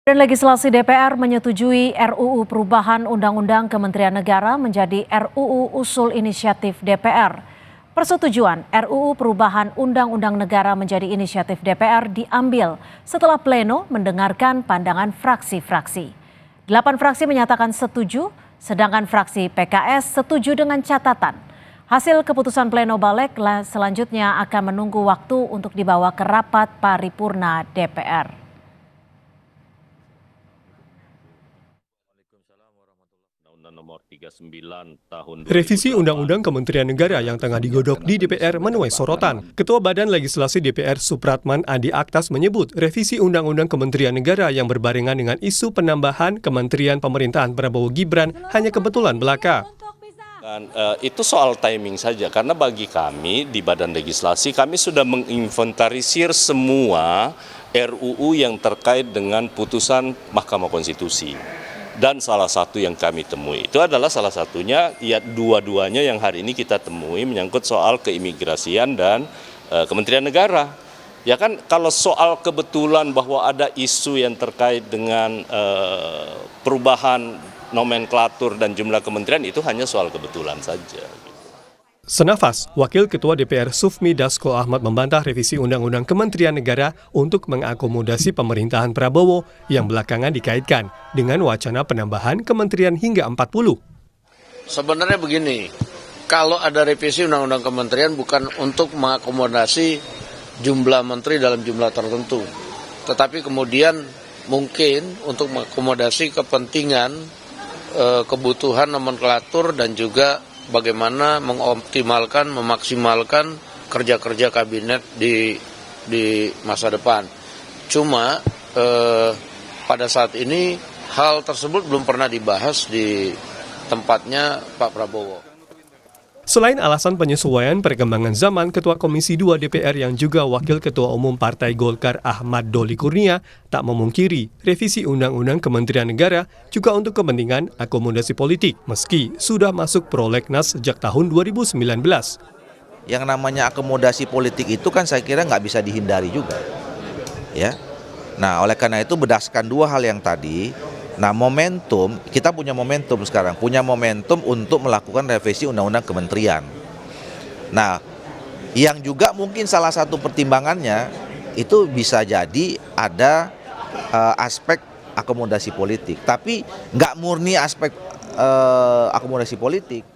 Dan legislasi DPR menyetujui RUU Perubahan Undang-Undang Kementerian Negara menjadi RUU Usul Inisiatif DPR. Persetujuan RUU Perubahan Undang-Undang Negara menjadi inisiatif DPR diambil setelah pleno mendengarkan pandangan fraksi-fraksi. 8 fraksi menyatakan setuju, sedangkan fraksi PKS setuju dengan catatan. Hasil keputusan pleno balik selanjutnya akan menunggu waktu untuk dibawa ke rapat paripurna DPR. Revisi Undang-Undang Kementerian Negara yang tengah digodok di DPR menuai sorotan. Ketua Badan Legislasi DPR Supratman Andi Aktas menyebut revisi Undang-Undang Kementerian Negara yang berbarengan dengan isu penambahan Kementerian Pemerintahan Prabowo Gibran hanya kebetulan belaka. Itu soal timing saja, karena bagi kami di Badan Legislasi kami sudah menginventarisir semua RUU yang terkait dengan putusan Mahkamah Konstitusi. Dan salah satu yang kami temui itu adalah salah satunya, ya dua-duanya yang hari ini kita temui menyangkut soal keimigrasian dan Kementerian Negara. Ya kan, kalau soal kebetulan bahwa ada isu yang terkait dengan perubahan nomenklatur dan jumlah kementerian, itu hanya soal kebetulan saja. Senafas, Wakil Ketua DPR Sufmi Dasko Ahmad membantah revisi Undang-Undang Kementerian Negara untuk mengakomodasi pemerintahan Prabowo yang belakangan dikaitkan dengan wacana penambahan kementerian hingga 40. Sebenarnya begini, kalau ada revisi Undang-Undang Kementerian bukan untuk mengakomodasi jumlah menteri dalam jumlah tertentu, tetapi kemudian mungkin untuk mengakomodasi kepentingan, kebutuhan nomenklatur dan juga bagaimana mengoptimalkan, memaksimalkan kerja-kerja kabinet di masa depan. Cuma pada saat ini hal tersebut belum pernah dibahas di tempatnya Pak Prabowo. Selain alasan penyesuaian perkembangan zaman, Ketua Komisi 2 DPR yang juga Wakil Ketua Umum Partai Golkar Ahmad Doli Kurnia tak memungkiri revisi Undang-Undang Kementerian Negara juga untuk kepentingan akomodasi politik, meski sudah masuk prolegnas sejak tahun 2019. Yang namanya akomodasi politik itu kan saya kira nggak bisa dihindari juga. Ya. Nah, oleh karena itu berdasarkan dua hal yang tadi, nah momentum, kita punya momentum sekarang, punya momentum untuk melakukan revisi Undang-Undang Kementerian. Nah, yang juga mungkin salah satu pertimbangannya itu bisa jadi ada aspek akomodasi politik, tapi nggak murni aspek akomodasi politik.